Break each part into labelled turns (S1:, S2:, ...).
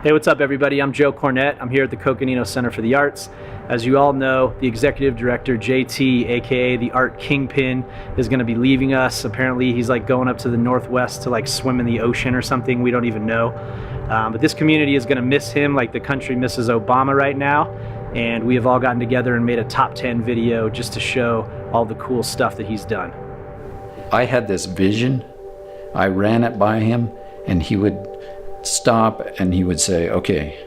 S1: Hey, what's up everybody? I'm Joe Cornett. I'm here at the Coconino Center for the Arts. As you all know, the executive director, JT, aka the art kingpin, is gonna be leaving us. Apparently he's like going up to the Northwest to like swim in the ocean or something, we don't even know. But this community is gonna miss him like the country misses Obama right now. And we have all gotten together and made a top 10 video just to show all the cool stuff that he's done.
S2: I had this vision. I ran it by him and he would stop and he would say, okay,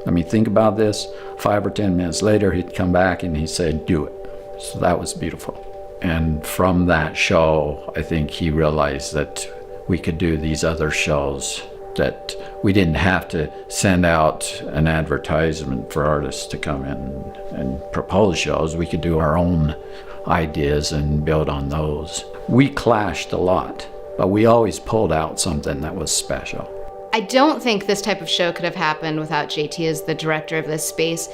S2: let me think about this. 5 or 10 minutes later, he'd come back and he'd say, do it. So that was beautiful. And from that show, I think he realized that we could do these other shows, that we didn't have to send out an advertisement for artists to come in and propose shows. We could do our own ideas and build on those. We clashed a lot, but we always pulled out something that was special.
S3: I don't think this type of show could have happened without JT as the director of this space,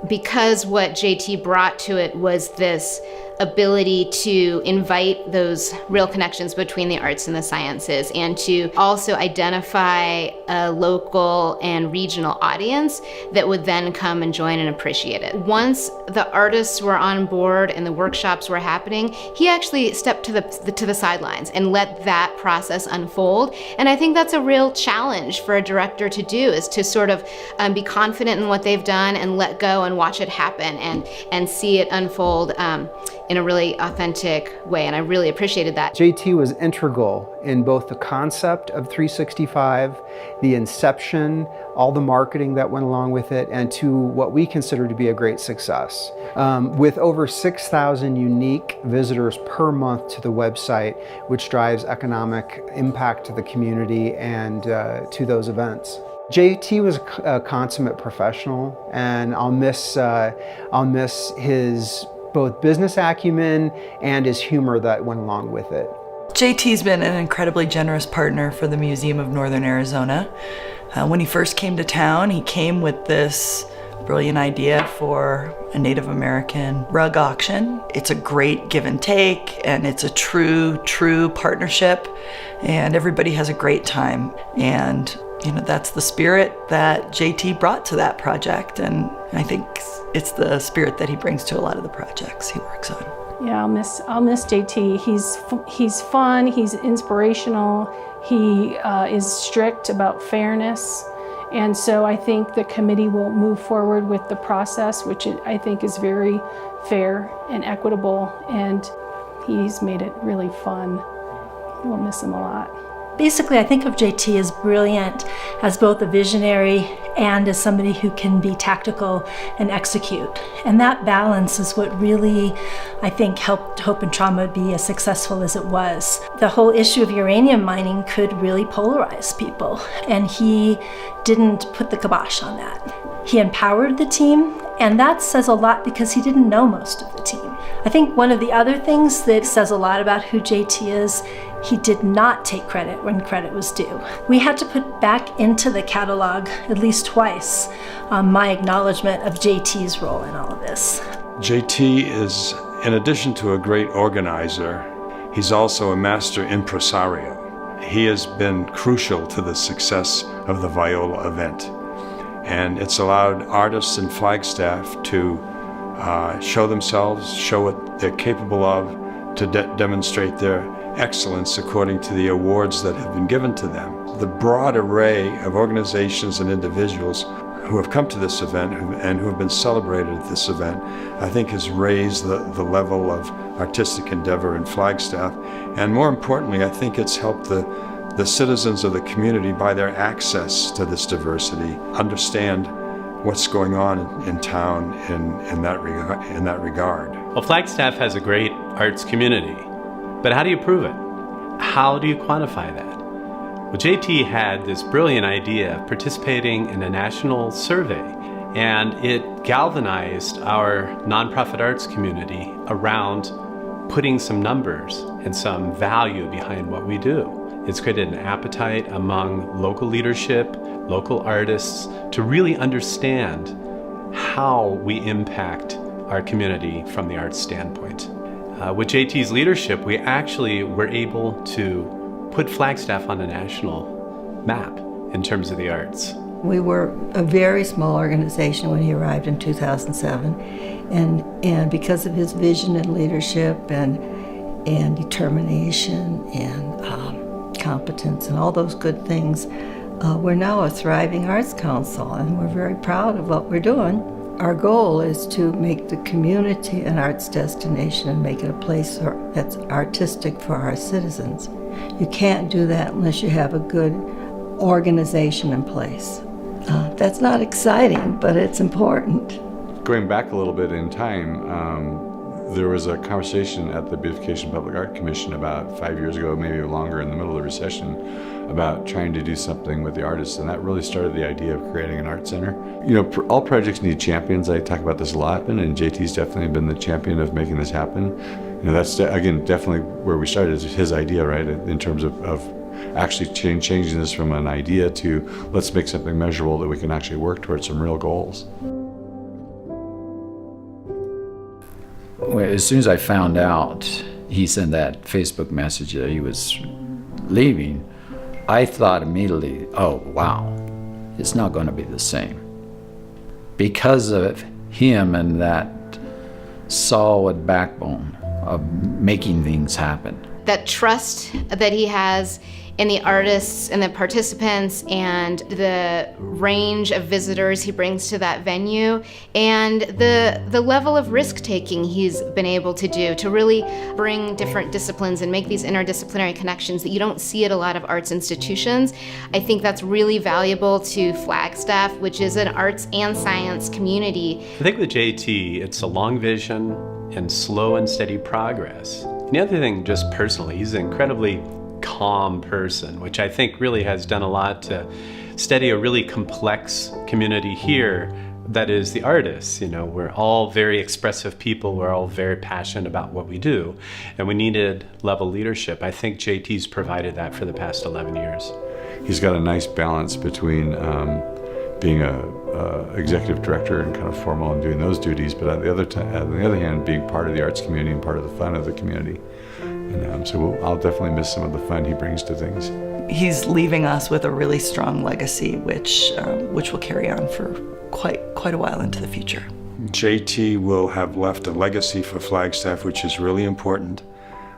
S3: because what JT brought to it was this ability to invite those real connections between the arts and the sciences, and to also identify a local and regional audience that would then come and join and appreciate it. Once the artists were on board and the workshops were happening, he actually stepped to the sidelines and let that process unfold. And I think that's a real challenge for a director to do, is to sort of be confident in what they've done and let go and watch it happen and see it unfold in a really authentic way, and I really appreciated that.
S4: JT was integral in both the concept of 365, the inception, all the marketing that went along with it, and to what we consider to be a great success. With over 6,000 unique visitors per month to the website, which drives economic impact to the community and to those events. JT was a consummate professional, and I'll miss his both business acumen and his humor that went along with it.
S5: JT's been an incredibly generous partner for the Museum of Northern Arizona. When he first came to town, he came with this brilliant idea for a Native American rug auction. It's a great give and take, and it's a true partnership, and everybody has a great time. And that's the spirit that JT brought to that project, and I think it's the spirit that he brings to a lot of the projects he works on.
S6: Yeah, I'll miss JT. He's fun, he's inspirational, he is strict about fairness, and so I think the committee will move forward with the process, which I think is very fair and equitable, and he's made it really fun. We'll miss him a lot.
S7: Basically, I think of JT as brilliant, as both a visionary and as somebody who can be tactical and execute. And that balance is what really, I think, helped Hope and Trauma be as successful as it was. The whole issue of uranium mining could really polarize people, and he didn't put the kibosh on that. He empowered the team, and that says a lot because he didn't know most of the team. I think one of the other things that says a lot about who JT is, he did not take credit when credit was due. We had to put back into the catalog at least twice my acknowledgement of JT's role in all of this.
S8: JT is, in addition to a great organizer, he's also a master impresario. He has been crucial to the success of the VIOLA event. And it's allowed artists in Flagstaff to show themselves, show what they're capable of, to demonstrate their excellence according to the awards that have been given to them. The broad array of organizations and individuals who have come to this event and who have been celebrated at this event, I think has raised the level of artistic endeavor in Flagstaff. And more importantly, I think it's helped the citizens of the community, by their access to this diversity, understand what's going on in town in that regard.
S9: Well, Flagstaff has a great arts community, but how do you prove it? How do you quantify that? Well, JT had this brilliant idea of participating in a national survey, and it galvanized our nonprofit arts community around putting some numbers and some value behind what we do. It's created an appetite among local leadership, local artists, to really understand how we impact our community from the arts standpoint. With JT's leadership, we actually were able to put Flagstaff on a national map in terms of the arts.
S10: We were a very small organization when he arrived in 2007, and because of his vision and leadership and determination and competence and all those good things, we're now a thriving arts council, and we're very proud of what we're doing. Our goal is to make the community an arts destination and make it a place that's artistic for our citizens. You can't do that unless you have a good organization in place. That's not exciting, but it's important.
S11: Going back a little bit in time, there was a conversation at the Beautification Public Art Commission about 5 years ago, maybe longer, in the middle of the recession, about trying to do something with the artists, and that really started the idea of creating an art center. You know, all projects need champions. I talk about this a lot, and JT's definitely been the champion of making this happen. You know, that's again definitely where we started, is his idea, right? In terms of actually changing this from an idea to let's make something measurable that we can actually work towards some real goals.
S2: Well, as soon as I found out he sent that Facebook message that he was leaving, I thought immediately, oh wow, it's not going to be the same. Because of him and that solid backbone of making things happen.
S3: That trust that he has in the artists and the participants and the range of visitors he brings to that venue, and the level of risk-taking he's been able to do to really bring different disciplines and make these interdisciplinary connections that you don't see at a lot of arts institutions. I think that's really valuable to Flagstaff, which is an arts and science community.
S9: I think with JT, it's a long vision and slow and steady progress. And the other thing, just personally, he's an incredibly calm person, which I think really has done a lot to steady a really complex community here that is the artists. You know, we're all very expressive people, we're all very passionate about what we do, and we needed level leadership. I think JT's provided that for the past 11 years.
S11: He's got a nice balance between being a executive director and kind of formal and doing those duties, but on the other hand, being part of the arts community and part of the fun of the community. And so I'll definitely miss some of the fun he brings to things.
S5: He's leaving us with a really strong legacy, which will carry on for quite a while into the future.
S8: JT will have left a legacy for Flagstaff, which is really important.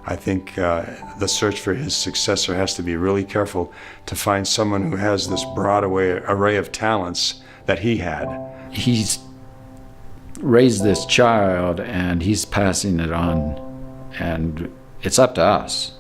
S8: I think the search for his successor has to be really careful to find someone who has this broad array of talents that he had.
S2: He's raised this child and he's passing it on, and it's up to us.